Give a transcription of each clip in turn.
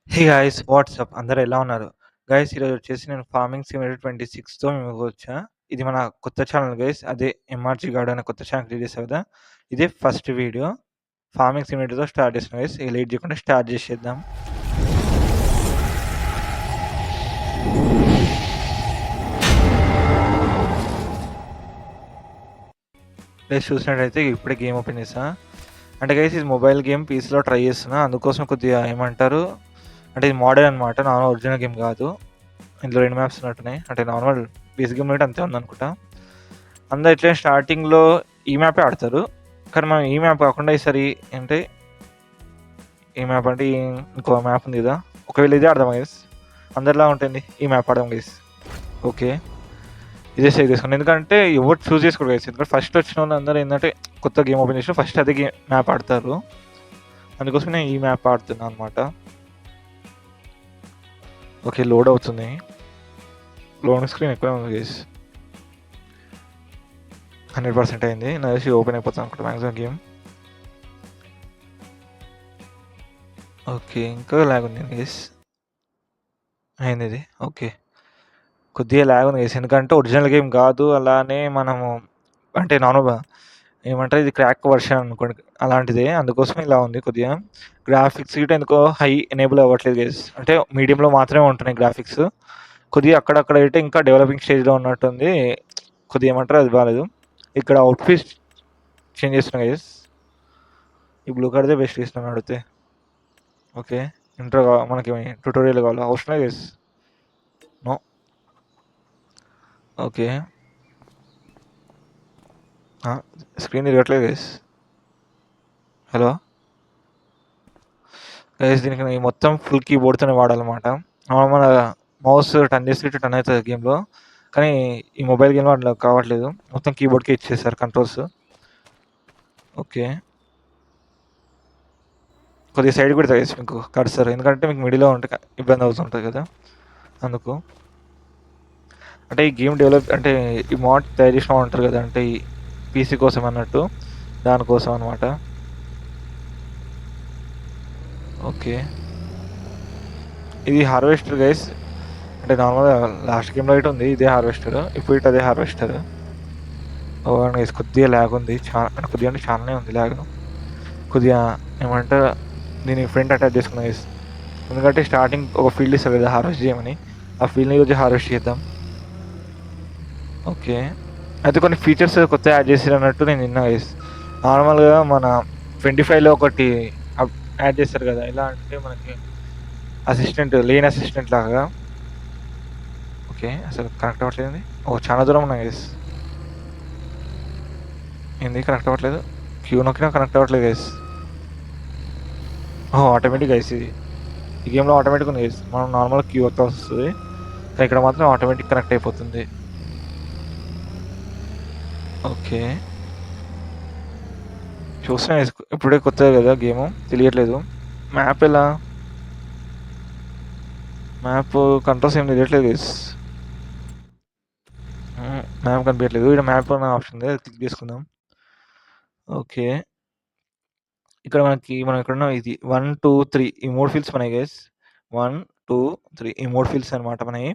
Hey guys WhatsApp అందరూ ఎలా ఉన్నారు? గైస్ ఈరోజు వచ్చేసి నేను ఫార్మింగ్ సిమ్యులేటర్ 26తో మీ ముందుకు వచ్చా. ఇది మన కొత్త ఛానల్ గైస్. అదే ఎంఆర్‌జీ గార్డ్ అనే కొత్త ఛానల్ క్రియేట్ చేశా కదా! ఇదే ఫస్ట్ వీడియో. ఫార్మింగ్ సిమ్యులేటర్‌తో స్టార్ట్ చేస్తున్నా గైస్. ఇక లేట్ చేయకుండా స్టార్ట్ చేసేద్దాం. గైస్ చూసినట్టయితే ఇప్పుడే గేమ్ ఓపెన్ చేశా. అంటే గైస్ ఇది మొబైల్ గేమ్ పీసీలో ట్రై చేస్తున్నా. అందుకోసం కొద్దిగా ఏమంటారు అంటే ఇది మోడర్న్ అనమాట. నార్మల్ ఒరిజినల్ గేమ్ కాదు. ఇందులో 2 మ్యాప్స్ ఉన్నట్టున్నాయి. అంటే నార్మల్ పీసీ గేమ్ అయితే అంతే ఉందనుకుంటా. అందరూ ఇట్లే స్టార్టింగ్‌లో ఈ మ్యాపే ఆడతారు. కానీ మనం ఈ మ్యాప్ కాకుండా ఈసారి అంటే ఈ మ్యాప్ అంటే ఇంకో మ్యాప్ ఉంది కదా! ఒకవేళ ఇదే ఆడదాం గైస్. అందరిలా ఉంటుంది. ఈ మ్యాప్ ఆడదాం గైస్. ఓకే. ఇదే సేవ్ చేసుకోండి. ఎందుకంటే ఎవరు చూజ్ చేసుకోరు గైస్. ఎందుకంటే ఫస్ట్ వచ్చిన వాళ్ళందరూ ఏంటంటే కొత్త గేమ్ ఓపెన్ చేసి ఫస్ట్ అదే మ్యాప్ ఆడతారు. అందుకోసం నేను ఈ మ్యాప్ ఆడుతున్నా అనమాట. ఓకే లోడ్ అవుతుంది. లోడింగ్ స్క్రీన్ ఎక్కువే ఉంది గైస్. 100% అయింది. నాకు తెలిసి ఓపెన్ అయిపోతుంది అనుకుంటా మ్యాక్సిమం గేమ్. ఓకే. ఇంకా లాగ్ ఉంది గైస్. అయింది ఇది. ఓకే. కొద్దిగా లాగ్ ఉంది గైస్. ఎందుకంటే ఒరిజినల్ గేమ్ కాదు. అలానే మనము అంటే నార్మల్‌గా ఏమంటారు ఇది క్రాక్ వర్షన్ అనుకోండి అలాంటిదే. అందుకోసం ఇలా ఉంది కొద్దిగా. గ్రాఫిక్స్ గిట్ట ఎందుకో హై ఎనేబుల్ అవ్వట్లేదు గైస్. అంటే మీడియంలో మాత్రమే ఉంటున్నాయి గ్రాఫిక్స్. కొద్దిగా అక్కడక్కడ అయితే ఇంకా డెవలపింగ్ స్టేజ్‌లో ఉన్నట్టుంది. కొద్దిగా ఏమంటారు అది బాలేదు. ఇక్కడ అవుట్‌ఫిట్ చేంజ్ చేస్తున్నా గైస్. ఈ బ్లూ కార్డ్‌దే బెస్ట్ గైస్ నన్ను అడిగితే. ఓకే. ఇంట్రో మనకి ట్యుటోరియల్ కావాలా? అవసరం లేదు గైస్. నో. ఓకే. స్క్రీన్ తిరగట్లేదు గైస్. హలో! గైస్ దీనికి నేను మొత్తం ఫుల్ కీబోర్డ్‌తోనే వాడాలన్నమాట. మన మౌస్ టర్న్ చేస్తే ఇటు టర్న్ అవుతది గేమ్‌లో. కానీ ఈ మొబైల్ గేమ్‌లో అట్లా కావట్లేదు. మొత్తం కీబోర్డ్‌కే ఇచ్చేసారు కంట్రోల్స్. ఓకే. కొద్దిగా సైడ్ పెడతా గైస్ మీకు కర్సర్. ఎందుకంటే మీకు మిడిల్‌లో ఉంటే ఇబ్బంది అవుతుంటది కదా! అందుకు. అంటే ఈ గేమ్ డెవలప్ అంటే ఈ మోడ్ తయారు చేసిన వాళ్ళు ఉంటారు కదా! అంటే ఈ పీసీ కోసం అన్నట్టు. దానికోసం అనమాట. ఓకే. ఇది హార్వెస్టర్ గైస్. అంటే నార్మల్‌గా లాస్ట్ గేమ్‌లో అయితే ఉంది ఇదే హార్వెస్టర్. ఇప్పుడు ఇటు అదే హార్వెస్టర్. ఓహ్! గైస్ కొద్దిగా లాగ్ ఉంది. అంటే కొద్దిగా అంటే చాలానే ఉంది లాగ్. కొద్దిగా ఏమంటారు దీన్ని ఫ్రంట్ అటాచ్ చేసుకున్నా గైస్. ఎందుకంటే స్టార్టింగ్ ఒక ఫీల్డ్ ఇస్తారు కదా హార్వెస్ట్ చేయమని. ఆ ఫీల్డ్‌ని ఈరోజు హార్వెస్ట్ చేద్దాం. ఓకే. అయితే కొన్ని ఫీచర్స్ కొత్తగా యాడ్ చేసిరన్నట్టు నేను విన్నా గైస్. నార్మల్‌గా మన 25లో ఒకటి యాడ్ చేస్తారు కదా! ఎలా అంటే మనకి లేన్ అసిస్టెంట్ లాగా. ఓకే. అసలు కనెక్ట్ అవ్వట్లేదేంది? ఓహ్! చాలా దూరం ఉన్నా గైస్. ఏంది కనెక్ట్ అవ్వట్లేదు? క్యూ నొక్కినా కనెక్ట్ అవ్వట్లేదు గైస్. ఓహ్! ఆటోమేటిక్ గైస్ ఇది. ఈ గేమ్‌లో ఆటోమేటిక్ ఉంది గైస్. మనం నార్మల్‌గా క్యూ వస్తది. కానీ ఇక్కడ మాత్రం ఆటోమేటిక్ కనెక్ట్ అయిపోతుంది. ఓకే. చూస్తున్నా గైస్. ఇప్పుడే కొత్తది కదా గేము. తెలియట్లేదు. మ్యాప్ ఎలా? మ్యాప్ కంట్రోల్స్ ఏం తెలియట్లేదు గైస్. మ్యాప్ కనిపియట్లేదు. ఈడ మ్యాప్ అనే ఆప్షన్ ఉంది. అది క్లిక్ చేసుకుందాం. ఓకే. ఇక్కడ మనం ఎక్కడున్నాం ఇది 1, 2, 3 ఈ 3 ఫీల్డ్స్ మనయి గైస్. 1, 2, 3 ఈ 3 ఫీల్డ్స్ అనమాట మనయి.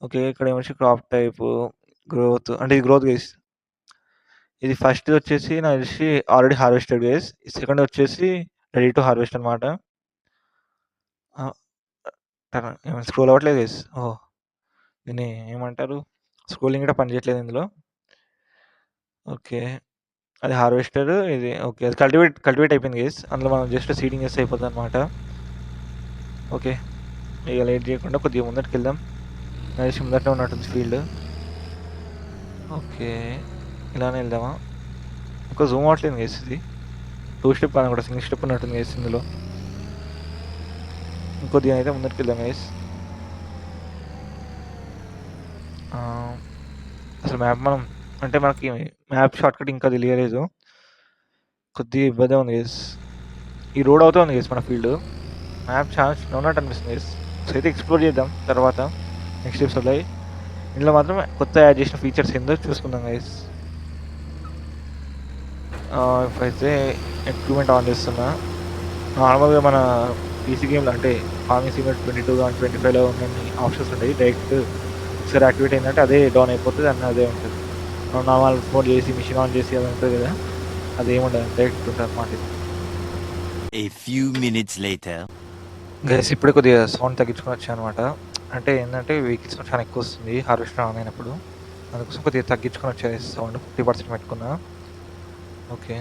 ఓకే. ఇక్కడ ఏమొచ్చి క్రాప్ టైపు, గ్రోత్ అంటే ఇది గ్రోత్ గైస్. ఇది ఫస్ట్‌ది వచ్చేసి నాకు తెలిసి ఆల్రెడీ హార్వెస్టెడ్ గైస్. సెకండ్ వచ్చేసి రెడీ టు హార్వెస్ట్ అనమాట. ఆహ్, స్క్రోల్ అవ్వట్లేదు గైస్. ఓహ్! దీన్ని ఏమంటారు? స్క్రోలింగ్ కూడా పనిచేయట్లేదు ఇందులో. ఓకే. అది హార్వెస్టర్ ఇది ఓకే. అది కల్టివేట్ అయిపోయింది గైస్. అందులో మనం జస్ట్ సీడింగ్ చేస్తే అయిపోతదనమాట. ఓకే. ఇక లేట్ చేయకుండా కొద్దిగా ముందటికెళ్దాం. నాకు తెలిసి ముందటనే ఉన్నట్టుంది ఫీల్డ్. ఓకే. ఇలానే వెళ్దామా? ఎక్కువ జూమ్ అవ్వట్లేదు గైస్ ఇది. 2 స్టెప్ అనకుండా సింగిల్ స్టెప్ ఉన్నట్టుంది గైస్ ఇందులో. ఇంకొద్దిగా అయితే ముందటికెళ్దాం గైస్. అసలు మనం అంటే మనకి మ్యాప్ షార్ట్‌కట్ ఇంకా తెలియలేదు. కొద్దిగా ఇబ్బందిగా ఉంది గైస్. ఈ రోడ్ అవుతా ఉంది గైస్ మన ఫీల్డ్. మ్యాప్ చాలా చిన్నగా ఉన్నట్టు అనిపిస్తుంది గైస్. సో అయితే ఎక్స్‌ప్లోర్ చేద్దాం తర్వాత నెక్స్ట్ ఎపిసోడ్‌లో. ఇందులో మాత్రం కొత్త యాడ్ చేసిన ఫీచర్స్ ఏందో చూసుకుందాం గైస్. ఇప్పుడైతే ఎక్విప్‌మెంట్ ఆన్ చేస్తున్నా. నార్మల్‌గా మన పీసీ గేమ్‌లో అంటే ఫార్మింగ్ సిమ్యులేటర్ 22 గాని, 25లో ఉన్నన్ని ఆప్షన్స్ ఉంటాయి. డైరెక్ట్ ఒకసారి యాక్టివేట్ అయిందంటే అదే డౌన్ అయిపోతది. అన్నీ అదే ఉంటది. మనం నార్మల్ ఫోన్ చేసి, మిషన్ ఆన్ చేసి అది ఉంటది కదా! అదేముండదు. డైరెక్ట్ ఉంటదనమాట ఇది. A few minutes later. Guys ఇప్పుడే కొద్దిగా సౌండ్ తగ్గించుకొనొచ్చాననమాట. అంటే ఏందంటే వెహికల్స్ సౌండ్ చాలా ఎక్కువొస్తుంది హార్వెస్టర్ ఆన్ అయినప్పుడు. అందుకోసం కొద్దిగా తగ్గించుకొనొచ్చా గైస్ సౌండ్ 50% పెట్టుకున్నా. ఓకే.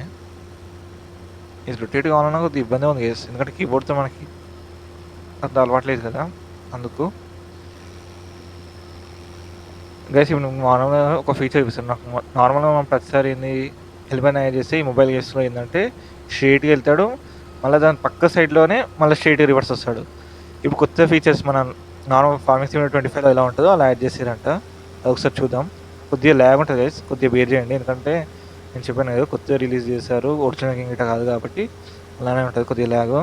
ఇది రొటేట్ కావాలన్నా కొద్దిగా ఇబ్బందిగా ఉంది గైస్. ఎందుకంటే కీబోర్డ్‌తో మనకి అంత అలవాటు లేదు కదా! అందుకు. గైస్ ఇప్పుడు నార్మల్‌గా ఒక ఫీచర్ చూపిస్తాను. నాకు నార్మల్‌గా మనం ప్రతిసారి ఏంది ఎలిమెంట్ యాడ్ చేస్తే ఈ మొబైల్ కేస్‌లో ఏందంటే స్ట్రెయిట్‌గా ఎళ్తాడు. మళ్ళా దాని పక్క సైడ్‌లోనే మళ్ళా స్ట్రెయిట్‌గా రివర్స్ వస్తాడు. ఇప్పుడు కొత్త ఫీచర్స్ మనం నార్మల్ ఫార్మింగ్ సిమ్యులేటర్ 25లో ఎలా ఉంటదో అలా యాడ్ చేసిర్రంట. అదొకసారి చూద్దాం. కొద్దిగా ల్యాగ్ ఉంటది గైస్. కొద్దిగా బేర్ చేయండి. ఎందుకంటే నేను చెప్పాను కదా! కొత్తగా రిలీజ్ చేశారు. ఒరిజినల్ గేమ్ గిట్ట కాదు కాబట్టి అలానే ఉంటది కొద్దిగా ల్యాగు.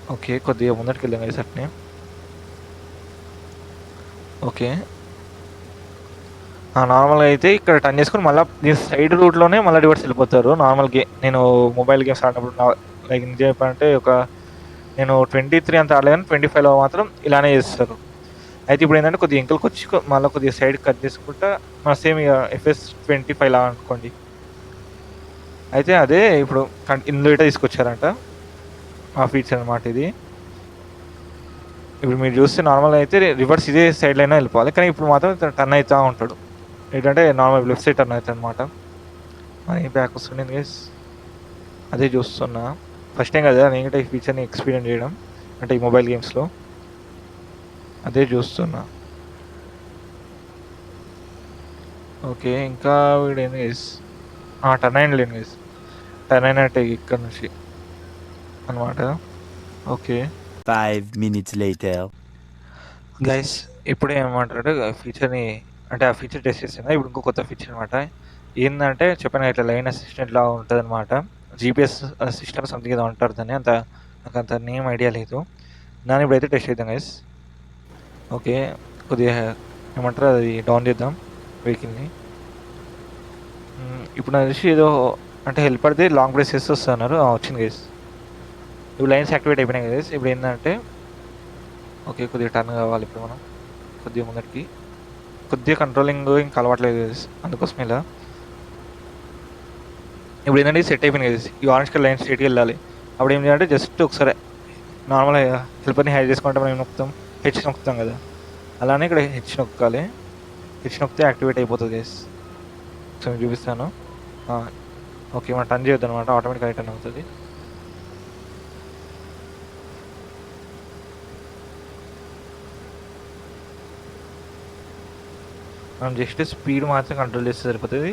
ఓకే. కొద్దిగా ముందటికెళ్దాం గైస్ అట్నే. ఓకే. నార్మల్‌గా అయితే ఇక్కడ టర్న్ చేసుకొని మళ్ళా దీని సైడ్ రూట్‌లోనే మళ్ళా రివర్స్ ఎళ్ళిపోతారు. నేను మొబైల్ గేమ్స్ ఆడినప్పుడు లైక్ నిజం చెప్పాలంటే నేను 23 అంత ఆడలేదు గానీ 25లో మాత్రం ఇలానే చేస్తారు. అయితే ఇప్పుడేంటంటే కొద్దిగా వెనకలకొచ్చి మళ్ళా కొద్దిగా సైడ్‌కి కట్ చేసుకుంటా సేమ్ ఇగ ఎఫ్ఎస్ 25 లాగా అనుకోండి. అయితే అదే ఇప్పుడు ఇందులో ఇటే తీసుకొచ్చారంట. ఆ ఫీచర్ అనమాట ఇది. ఇప్పుడు మీరు చూస్తే నార్మల్‌గా అయితే రివర్స్ ఇదే సైడ్‌లో అయినా వెళ్ళిపోవాలి. కానీ ఇప్పుడు మాత్రం ఇతను టర్న్ అయితా ఉంటాడు. ఏంటంటే నార్మల్ లెఫ్ట్ సైడ్ టర్న్ అయితాడనమాట. మనీ బ్యాక్ వస్తుండేది గైస్. అదే చూస్తున్నా. ఫస్ట్ టైం కదా నేను కూడా ఈ ఫీచర్‌ని ఎక్స్‌పీరియన్స్ చేయడం. అంటే ఈ మొబైల్ గేమ్స్‌లో. అదే చూస్తున్నా. ఓకే. ఇంకా వీడేంది గైస్ టర్న్ అయ్యిండులెండి గైస్. టర్న్ అయినట్టే ఇక్కడ నుంచి అనమాట. ఓకే. 5 minutes later. గైస్ ఇప్పుడేమంటారంటే ఫీచర్‌ని అంటే ఆ ఫీచర్ టెస్ట్ చేస్తున్నా. ఇప్పుడు ఇంకో కొత్త ఫీచర్ అనమాట. ఏందంటే చెప్పాను కదా! ఇట్లా లైన్ అసిస్టెంట్ లాగా ఉంటదనమాట. జీపీఎస్ సిస్టమ్ సంథింగ్ ఏదో అంటారు దాన్ని. నాకంత నేమ్ ఐడియా లేదు. దాన్ని ఇప్పుడైతే టెస్ట్ చేద్దాం గైస్. ఓకే. కొద్దిగా ఏమంటారు అది డౌన్ చేద్దాం వెహికల్‌ని. ఇప్పుడు నాకు తెలిసి ఏదో అంటే హెల్పర్‌ది లాంగ్ ప్రెస్ చేస్తే వస్తదన్నారు. వచ్చింది గైస్. ఇప్పుడు లైన్స్ యాక్టివేట్ అయిపోయినాయి గైస్. ఇప్పుడు ఏందంటే ఓకే. కొద్దిగా టర్న్ కావాలి ఇప్పుడు మనం. కొద్దిగా ముందటికి. కొద్దిగా కంట్రోలింగ్ ఇంకా అలవాట్లేదు గైస్. అందుకోసం ఇలా. ఇప్పుడు ఏంటంటే సెట్ అయిపోయింది గైస్. ఈ ఆరెంజ్ కలర్ లైన్ స్ట్రెయిట్‌గా వెళ్ళాలి. అప్పుడు ఏం చేయాలంటే జస్ట్ ఒకసారి నార్మల్‌గా హెల్పర్‌ని హైడ్ చేసుకుంటే మనం ఏం నొక్కుతాం? హెచ్ నొక్కుతాం కదా! అలానే ఇక్కడ హెచ్ నొక్కాలి. హెచ్ నొక్కితే యాక్టివేట్ అయిపోతది గైస్. సో మీకు చూపిస్తాను. ఆ! ఓకే. మనం టర్న్ చేయొద్దనమాట. ఆటోమేటిక్‌గా టర్న్ అవుతది. మనం జస్ట్ స్పీడ్ మాత్రం కంట్రోల్ చేస్తే సరిపోతది.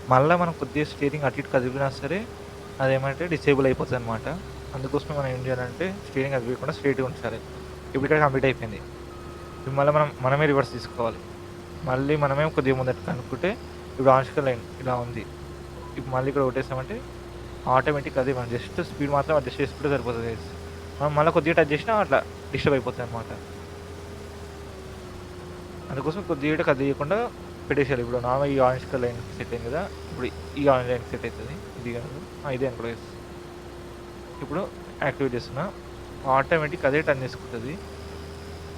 మళ్ళా మనం కొద్దిగా స్టీరింగ్ అటు ఇటు కదిపినా సరే అదేమంటే డిసేబుల్ అయిపోతదనమాట. అందుకోసమే మనం ఏం చేయాలంటే స్టీరింగ్ కదిపియకుండా స్ట్రెయిట్‌గా ఉంచాలి. ఇప్పుడు ఇక్కడ కంప్లీట్ అయిపోయింది. ఇప్పుడు మళ్ళీ మనమే రివర్స్ తీసుకోవాలి. మళ్ళీ మనమే కొద్దిగా ముందటికి అనుకుంటే ఇప్పుడు ఆరెంజ్ కలర్ లైన్ ఇలా ఉంది. ఇప్పుడు మళ్ళీ ఇక్కడ కొట్టేసామంటే ఆటోమేటిక్ అదే మనం జస్ట్ స్పీడ్ మాత్రం అడ్జస్ట్ చేసుకుంటే సరిపోతది గైస్. మనం మళ్ళీ కొద్దిగా టచ్ చేసినా అట్లా డిస్టర్బ్ అయిపోతదనమాట. అందుకోసం కొద్దిగా కూడా కదిలియకుండా పెట్టేసేయాలి. ఇప్పుడు నార్మల్ ఈ ఆరెంజ్ కలర్ లైన్‌కి సెట్ అయింది కదా! ఇప్పుడు ఈ ఆరెంజ్ లైన్‌కి సెట్ అయితది. ఇది కాదు. ఇదే అనుకుంటా గైస్. ఇప్పుడు యాక్టివేట్ చేస్తున్నా. ఆటోమేటిక్ అదే టర్న్ చేసుకుంటది.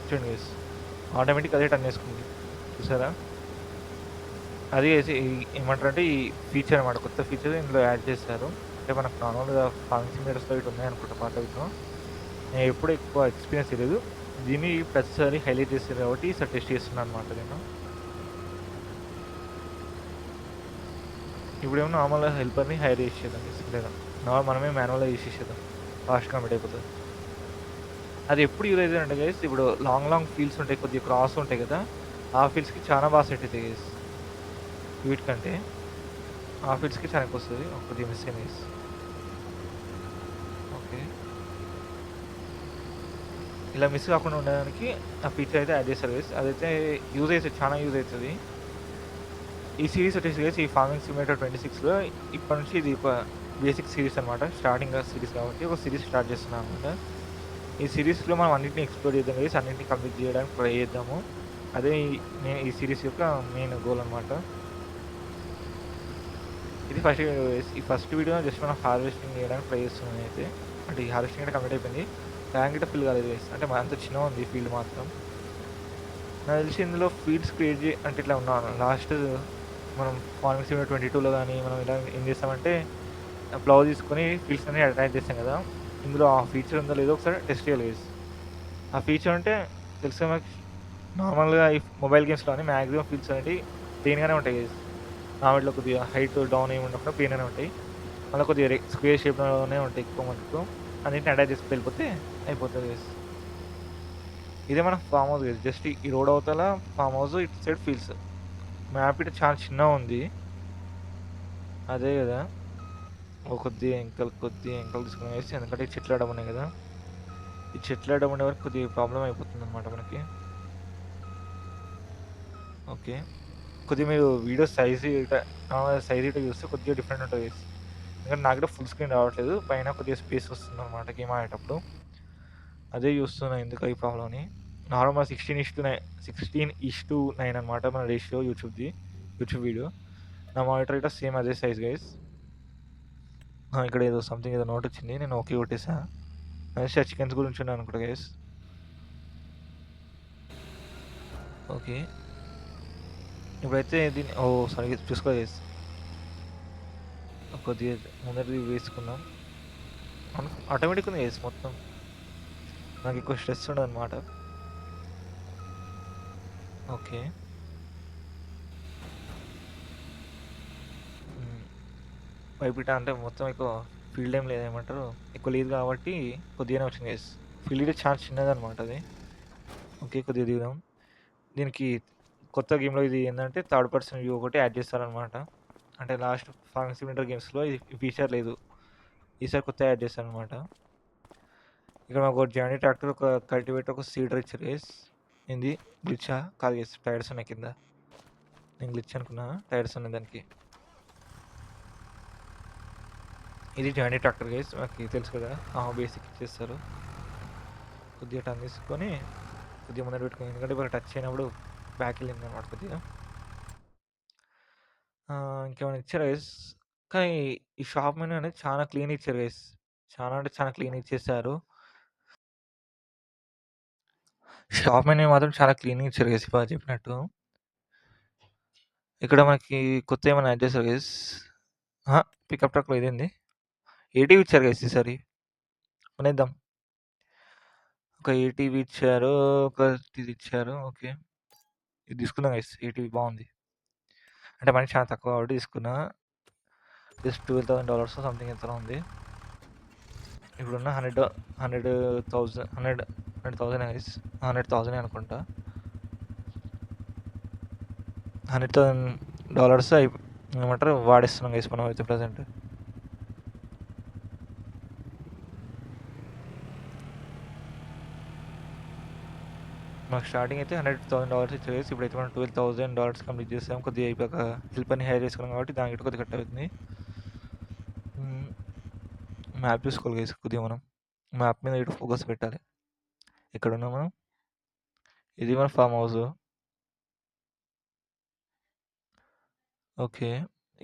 చూడండి గైస్. ఆటోమేటిక్ అదే టర్న్ చేసుకుంది. చూసారా? అది ఏమంటారంటే ఈ ఫీచర్ అనమాట. కొత్త ఫీచర్ ఇందులో యాడ్ చేశారు. అంటే మనకు నార్మల్‌గా ఫార్మింగ్ సిమ్యులేటర్స్‌లో ఇటు ఉన్నాయనుకుంటా పాతవిట్లో. నేను ఎప్పుడు ఎక్కువ ఎక్స్‌పీరియన్స్ చేయలేదు. దీన్ని ప్రతిసారి హైలైట్ చేశారు కాబట్టి ఈసారి టెస్ట్ చేస్తున్నాను అనమాట నేను. ఇప్పుడేమో నార్మల్‌గా హెల్పర్‌ని హైర్ చేసేద్దాం లేదా మనమే మాన్యువల్‌గా చేసేసేద్దాం. ఫాస్ట్‌గా కంప్లీట్ అయిపోతది. అది ఎప్పుడు యూజ్ అయితదంటే గైస్ ఇప్పుడు లాంగ్ ఫీల్డ్స్ ఉంటాయి. కొద్దిగా క్రాస్ ఉంటాయి కదా! ఆ ఫీల్డ్స్‌కి చాలా బాగా సెట్ అయితాయి గైస్. వీటికంటే ఆ ఫీల్డ్స్‌కి చాలా ఎక్కువొస్తది. కొద్దిగా మిస్ అయింది గైస్. ఓకే. ఇలా మిస్ కాకుండా ఉండడానికి ఆ ఫీచర్ అయితే యాడ్ చేశారు గైస్. అదైతే యూజ్ అయితది. చాలా యూజ్ అయితది. ఈ సీరీస్ వచ్చేసి గైస్ ఈ ఫార్మింగ్ సిమ్యులేటర్ 26లో ఇప్పటి నుంచి ఇది ఒక బేసిక్ సీరీస్ అనమాట. స్టార్టింగ్ సీరీస్ కాబట్టి ఒక సీరీస్ స్టార్ట్ చేస్తున్నాను అనమాట. ఈ సీరీస్‌లో మనం అన్నిటిని ఎక్స్‌ప్లోర్ చేద్దాం గైస్. అన్నిటిని కంప్లీట్ చేయడానికి ట్రై చేద్దాము. అదే ఈ సీరీస్ యొక్క మెయిన్ గోల్ అనమాట. ఇది ఈ ఫస్ట్ వీడియో జస్ట్ మనం హార్వెస్టింగ్ చేయడానికి ట్రై చేస్తున్నాను నేనైతే. అంటే ఈ హార్వెస్టింగ్ అయితే కంప్లీట్ అయిపోయింది. ట్యాంక్ గిట్ట ఫిల్ కాలేదు గైస్. అంటే అంత చిన్నగా ఉంది ఫీల్డ్ మాత్రం. నాకు తెలిసి ఇందులో ఫీల్డ్స్ క్రియేట్ అంటే ఇట్లా ఉన్నాను లాస్ట్ మనం ఫార్మింగ్ సిమ్యులేటర్ 22లో కానీ మనం ఇలా ఏం చేస్తామంటే ప్లౌ తీసుకొని ఫీల్డ్స్ అన్ని అటాచ్ చేస్తాం కదా. ఇందులో ఆ ఫీచర్ ఉందో లేదో ఒకసారి టెస్ట్ చేయాలి గైస్. ఆ ఫీచర్ అంటే తెలుసు మనకి నార్మల్గా ఈ మొబైల్ గేమ్స్లోని మ్యాక్సిమం ఫీల్డ్స్ అనేవి ప్లెయిన్గానే ఉంటాయి గైస్. నావిట్లో కొద్దిగా హైట్ డౌన్ ఏమి ఉండకుండా ప్లెయిన్గానే ఉంటాయి. మళ్ళీ కొద్దిగా స్క్వేర్ షేప్లోనే ఉంటాయి ఎక్కువ మనకు. అన్నింటిని అటాచ్ చేసి వెళ్ళిపోతే అయిపోతుంది గైస్. ఇదే మన ఫామ్ హౌస్ గైస్. జస్ట్ ఈ రోడ్ అవతల ఫామ్ హౌస్, ఇటు సైడ్ ఫీల్డ్స్. మ్యాప్ ఇటు చాలా చిన్నగా ఉంది. అదే కదా కొద్దిగా ఎంకలు తీసుకుని వేసి, ఎందుకంటే ఈ చెట్లు అడ్డం ఉన్నాయి కదా. ఈ చెట్లు అడ్డం ఉండే వరకు కొద్దిగా ప్రాబ్లం అయిపోతుంది అనమాట మనకి. ఓకే, కొద్దిగా మీరు వీడియో సైజ్ ఇట్లా చూస్తే కొద్దిగా డిఫరెంట్ ఉంటుంది. ఎందుకంటే నాకు కూడా ఫుల్ స్క్రీన్ రావట్లేదు, పైన కొద్దిగా స్పేస్ వస్తుంది అనమాట గేమ్ ఆడేటప్పుడు. అదే చూస్తున్నా ఎందుకు ఈ ప్రాబ్లం అని. నార్మల్ 16:9 అనమాట మన రేషియో యూట్యూబ్ వీడియో. నా మానిటర్ ఇట్లా సేమ్ అదే సైజ్ గైస్. ఇక్కడ ఏదో సంథింగ్ ఏదో నోట్ వచ్చింది, నేను ఓకే కొట్టేసా. అదే చికెన్స్ గురించి ఉన్నాను అనుకుంటా గైస్. ఓకే, ఇప్పుడైతే దీన్ని సారీ చూసుకో గైస్. కొద్దిగా ముందరి వేసుకున్నాం, ఆటోమేటిక్ ఉంది గైస్ మొత్తం. నాకు ఎక్కువ స్ట్రెస్ ఉండదు అనమాట. ఓకే, పైపిట అంటే మొత్తం ఎక్కువ ఫీల్డ్ ఏం లేదేమంటారు, ఎక్కువ లేదు కాబట్టి కొద్దిగానే వచ్చింది గైస్. ఫీల్డ్ చాలా చిన్నది అనమాట అది. ఓకే, కొద్దిగా దిగుదాం. దీనికి కొత్త గేమ్లో ఇది ఏంటంటే థర్డ్ పర్సన్ వ్యూ ఒకటి యాడ్ చేస్తారనమాట. అంటే లాస్ట్ ఫార్మింగ్ సిమ్యులేటర్ గేమ్స్లో ఈ ఫీచర్ లేదు, ఈసారి కొత్త యాడ్ చేస్తారనమాట. ఇక్కడ మాకు ఒక జానీ ట్రాక్టర్, ఒక కల్టివేటర్, ఒక సీడర్ ఇచ్చారు గైస్. ఏంది గ్లిచ్చా? కాదు గైస్, టైర్స్ ఉన్నాయి కింద. నేను గ్లిచ్ అనుకున్నా, టైర్స్ ఉన్నాయి దానికి. ఇది జానీ ట్రాక్టర్ గైస్, మాకు తెలుసు కదా, బేసిక్ ఇచ్చేస్తారు. కొద్దిగా టర్న్ తీసుకొని కొద్దిగా ముందర పెట్టుకుని, ఎందుకంటే ఇప్పుడు టచ్ అయినప్పుడు బ్యాక్ వెళ్ళింది అనమాట కొద్దిగా. ఇంకేమైనా ఇచ్చారు గైస్, కానీ ఈ షాప్ మెనూ అనేది చాలా క్లీన్ ఇచ్చారు గైస్. చాలా అంటే చాలా క్లీన్ ఇచ్చేసారు. షాప్ మెనూ మాత్రం చాలా క్లీన్ ఇచ్చారు గైస్ బాగా చెప్పినట్టు. ఇక్కడ మనకి కొత్త ఏమైనా యాడ్ చేశారు గైస్. పికప్ ట్రక్లో ఇదేంది, ఏటీవీ ఇచ్చారు గైస్ ఈసారి. కొనేద్దాం. ఒక ఏటీవీ ఇచ్చారు, ఒక ఇది ఇచ్చారు. ఓకే, ఇది తీసుకుందాం గైస్. ఏటీవీ బాగుంది, అంటే మనకి చాలా తక్కువ కాబట్టి తీసుకున్నా. జస్ట్ $12,000 సంథింగ్ ఎంతలో ఉంది. ఇప్పుడున్న 100,000 గైస్, 100,000 అనుకుంటా. $100,000 ఏమంటారు వాడేస్తున్నాం గైస్ మనం అయితే ప్రజెంట్. మాకు స్టార్టింగ్ అయితే $100,000 ఇచ్చారు గైస్. ఇప్పుడైతే మనం $12,000 కంప్లీట్ చేసాం. కొద్దిగా అయిపోయాక హెల్పర్ని హైర్ చేసుకున్నాం కాబట్టి దానికి కొద్దిగా కట్ అవుతుంది. మ్యాప్ చూసుకోవాలి గైస్, కొద్దిగా మనం మ్యాప్ మీద ఇటు ఫోకస్ పెట్టాలి. ఎక్కడ ఉన్నాం మనం? ఇది మన ఫామ్ హౌస్. ఓకే,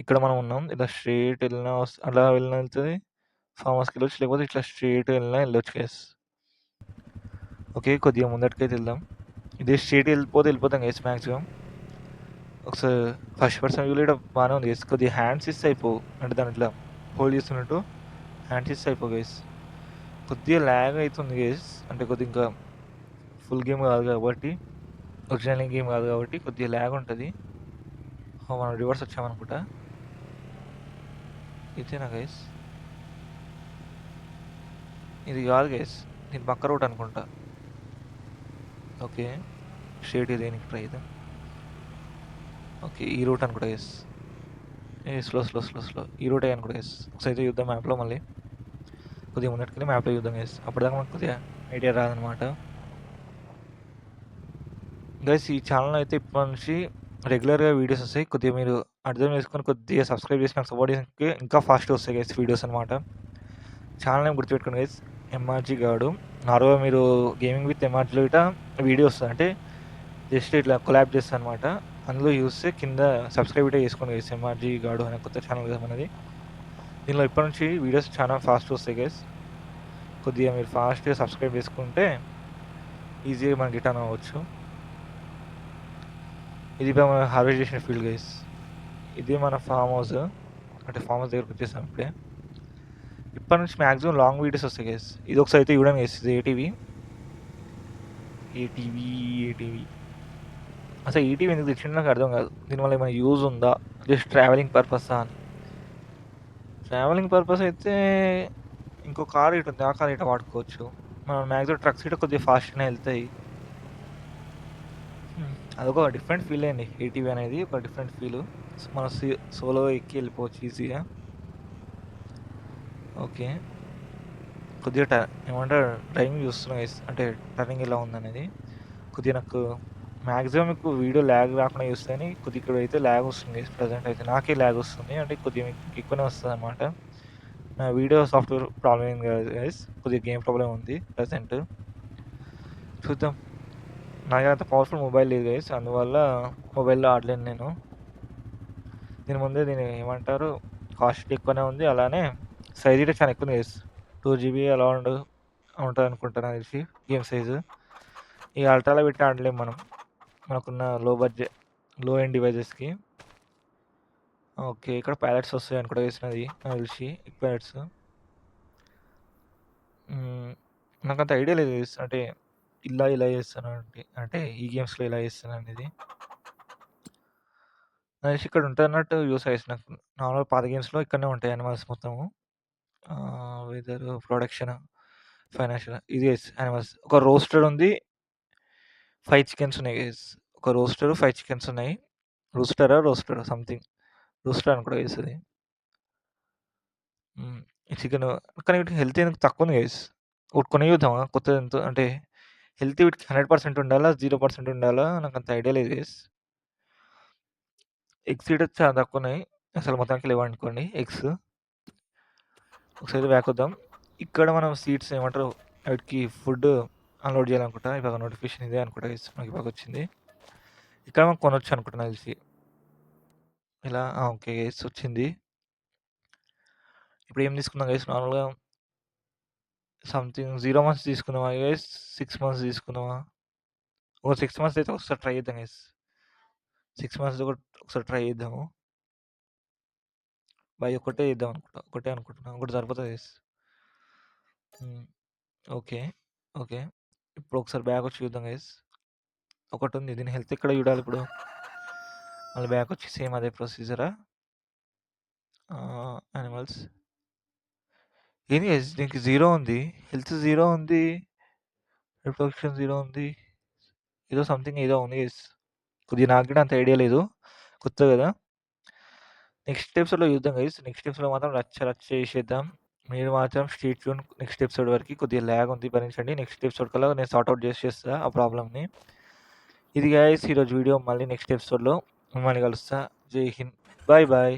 ఇక్కడ మనం ఉన్నాం. ఇలా స్ట్రైట్ వెళ్ళినా అలా వెళ్ళినా వెళ్తుంది, ఫామ్ హౌస్కి వెళ్ళొచ్చు, లేకపోతే ఇట్లా స్ట్రైట్ వెళ్ళినా వెళ్ళొచ్చు గైస్. ఓకే, కొద్దిగా ముందటికైతే వెళ్దాం. ఇదే స్ట్రైట్ వెళ్ళిపోతాం గైస్ మ్యాక్సిమం. ఒకసారి ఫస్ట్ పర్సన్ వ్యూ కూడా బాగానే ఉంది గైస్. కొద్దిగా హ్యాండ్స్ ఇస్తే అయిపోవు, అంటే దాని ఇట్లా హోల్డ్ చేస్తున్నట్టు హ్యాండ్స్ ఇస్తే అయిపో గైస్. కొద్దిగా ల్యాగ్ అవుతుంది గైస్, అంటే కొద్దిగా ఇంకా ఫుల్ గేమ్ కాదు కాబట్టి, ఒరిజినల్ గేమ్ కాదు కాబట్టి కొద్దిగా ల్యాగ్ ఉంటుంది. మనం రివర్స్ వచ్చామనుకుంటా. ఇదేనా గైస్? ఇది కాదు గైస్, దీని పక్క రూట్ అనుకుంటా. ఓకే, స్ట్రేట్ దేనికి ట్రై చేద్దాం. ఓకే, ఈ రూట్ అనుకుంటా గైస్. స్లో ఈ రూటే అనుకుంటా గైస్. ఒకసారి అయితే చూద్దాం మ్యాప్లో, మళ్ళీ కొద్దిగా ఉన్నట్టుకెళ్ళి మ్యాప్లో చూద్దాం గైస్. అప్పటిదాకా మనకు కొద్దిగా ఐడియా రాదనమాట గైస్. ఈ ఛానల్ అయితే ఇప్పటి నుంచి రెగ్యులర్గా వీడియోస్ వస్తాయి. కొద్దిగా మీరు అర్థం చేసుకొని కొద్దిగా సబ్స్క్రైబ్ చేసి నాకు సపోర్ట్ చేసి ఇంకా ఫాస్ట్గా వస్తాయి గైస్ వీడియోస్ అనమాట. ఛానల్ ఏం గుర్తుపెట్టుకోండి గైస్, ఎంఆర్జీ గాడు. నార్మల్గా మీరు గేమింగ్ విత్ ఎంఆర్జీలో ఇట్లా వీడియో వస్తుంది, అంటే జస్ట్ ఇట్లా కొలాబ్ చేస్తాను అనమాట. అందులో చూస్తే కింద సబ్స్క్రైబ్ అయితే చేసుకోండి గైస్. ఎంఆర్జీ గాడు అనే కొత్త ఛానల్ కదా మనది. దీనిలో ఇప్పటి నుంచి వీడియోస్ చాలా ఫాస్ట్ వస్తాయి గైస్. కొద్దిగా మీరు ఫాస్ట్‌గా సబ్స్క్రైబ్ చేసుకుంటే ఈజీగా మనం రిటర్న్ అవ్వచ్చు. ఇది మనం హార్వెస్ట్ చేసిన ఫీల్డ్ గైస్. ఇది మన ఫామ్ హౌస్. అంటే ఫామ్ హౌస్ దగ్గరికి వచ్చేసాం ఇప్పుడే. ఇప్పటి నుంచి మ్యాక్సిమం లాంగ్ వీడియోస్ వస్తాయి గైస్. ఇది ఒకసారి అయితే చూడండి గైస్. ఇది ఏటీవీ అసలు ఈటీవీ ఎందుకు తెచ్చిండో నాకు అర్థం కాదు. దీనివల్ల ఏమైనా యూజ్ ఉందా, జస్ట్ ట్రావెలింగ్ పర్పసా అని. ట్రావెలింగ్ పర్పస్ అయితే ఇంకో కార్ ఇటు ఉంది, ఆ కార్ ఇటు వాడుకోవచ్చు. మనం మ్యాక్సిమం ట్రక్స్ ఇటు కొద్దిగా ఫాస్ట్గానే వెళ్తాయి. అదొక డిఫరెంట్ ఫీల్ అండి. ఏటీవీ అనేది ఒక డిఫరెంట్ ఫీల్. మనం సోలో ఎక్కి వెళ్ళిపోవచ్చు ఈజీగా. ఓకే, కొద్దిగా ఏమంటారు డ్రైవింగ్ చూస్తున్నా గైస్, అంటే టర్నింగ్ ఎలా ఉందనేది. కొద్దిగా నాకు మ్యాక్సిమం మీకు వీడియో ల్యాగ్ రాకుండా చూస్తేనే కొద్దిగా ఇక్కడ అయితే ల్యాగ్ వస్తుంది ప్రజెంట్ అయితే. నాకే ల్యాగ్ వస్తుంది, అంటే కొద్దిగా మీకు ఎక్కువనే వస్తుంది అనమాట. నా వీడియో సాఫ్ట్వేర్ ప్రాబ్లం ఏం కాదు గైస్, కొద్దిగా గేమ్ ప్రాబ్లం ఉంది ప్రజెంట్. చూద్దాం. నా దగ్గర అంత పవర్ఫుల్ మొబైల్ లేదు గైస్, అందువల్ల మొబైల్లో ఆడలేను నేను. దీని ముందే దీని ఏమంటారు కాస్ట్ ఎక్కువనే ఉంది, అలానే సైజ్ కూడా చాలా ఎక్కువ ఉంది గైస్. 2 GB అలా ఉంటుంది అనుకుంటాను తెలిసి గేమ్ సైజు. ఈ అల్ట్రాలో పెట్టి ఆడలేము మనం, మనకున్న లో ఎండ్ డివైజెస్కి. ఓకే, ఇక్కడ ప్యాలెట్స్ వస్తాయి అనుకుంటా వేసినది నాకు తెలిసి. ప్యాలెట్స్ నాకంత ఐడియా లేదు guys. అంటే ఇలా చేస్తాను అంటే ఈ గేమ్స్లో ఇలా చేస్తాను అనేది నాకు తెలిసి ఇక్కడ ఉంటుంది అన్నట్టు యూస్ అయ్యేసి. నాకు నార్మల్ పాత గేమ్స్లో ఇక్కడనే ఉంటాయి యానిమల్స్ మొత్తము. Weather, production, financial. ఇది యానిమల్స్. ఒక రోస్టర్ ఉంది, 5 చికెన్స్ ఉన్నాయి గైస్. ఒక రోస్టర్ 5 చికెన్స్ ఉన్నాయి. రోస్టర్ సంథింగ్ రోస్టర్ అని కూడా వేస్తుంది. ఈ చికెన్ కానీ వీటికి హెల్త్ ఎందుకు తక్కువ ఉంది గైస్. ఒకటి కొని చూద్దామా కొత్తది ఎంత, అంటే హెల్త్ వీటికి 100% ఉండాలా, 0% ఉండాలా, నాకు అంత ఐడియా లేదు గైస్. ఎగ్స్ కూడా చాలా తక్కువ ఉన్నాయి, అసలు మొత్తానికి లేవనుకోండి ఎగ్స్. ఒకసారి బ్యాక్ వద్దాం. ఇక్కడ మనం సీట్స్ ఏమంటారు వాటికి ఫుడ్ అన్లోడ్ చేయాలనుకుంటా. ఇవాళ నోటిఫికేషన్ ఇదే అనుకుంటా గైస్, నాకు ఇవాళ వచ్చింది. ఇక్కడ మనం కొనొచ్చు అనుకుంటున్నా తెలిసి. ఇలా ఓకే గైస్ వచ్చింది. ఇప్పుడు ఏం తీసుకుందాం గైస్, నార్మల్గా సంథింగ్ 0 months తీసుకుందామా గైస్, 6 months తీసుకుందామా? ఒక 6 months అయితే ఒకసారి ట్రై చేద్దాం గైస్. 6 months ఒకసారి ట్రై చేద్దాము. ఒకటే చేద్దాం అనుకుంటా, ఒకటే అనుకుంటున్నా, ఒకటి సరిపోతుంది గైస్. ఓకే ఓకే, ఇప్పుడు ఒకసారి బ్యాక్ వచ్చి చూద్దాం గైస్. ఒకటి ఉంది, దీని హెల్త్ ఇక్కడ చూడాలి ఇప్పుడు. మళ్ళీ బ్యాక్ వచ్చి సేమ్ అదే ప్రొసీజరా. యానిమల్స్ ఏంది గైస్, దీనికి 0 ఉంది, హెల్త్ 0 ఉంది, రిప్రొడక్షన్ 0 ఉంది, ఏదో సంథింగ్ ఏదో ఉంది గైస్. కొద్దిగా నాకు కూడా అంత ఐడియా లేదు, కొత్త కదా. నెక్స్ట్ ఎపిసోడ్లో చూద్దాం గైస్. నెక్స్ట్ ఎపిసోడ్లో మాత్రం రచ్చ చేసేద్దాం. మీరు మాత్రం స్టే ట్యూన్. నెక్స్ట్ ఎపిసోడ్ వరకు కొద్దిగా ల్యాగ్ ఉంది, భరించండి. నెక్స్ట్ ఎపిసోడ్ కల్లా నేను సార్ట్అవుట్ చేసేస్తా ఆ ప్రాబ్లమ్ని. ఇది గైస్ ఈరోజు వీడియో. మళ్ళీ నెక్స్ట్ ఎపిసోడ్లో మిమ్మల్ని కలుస్తా. జై హింద్, బాయ్ బాయ్.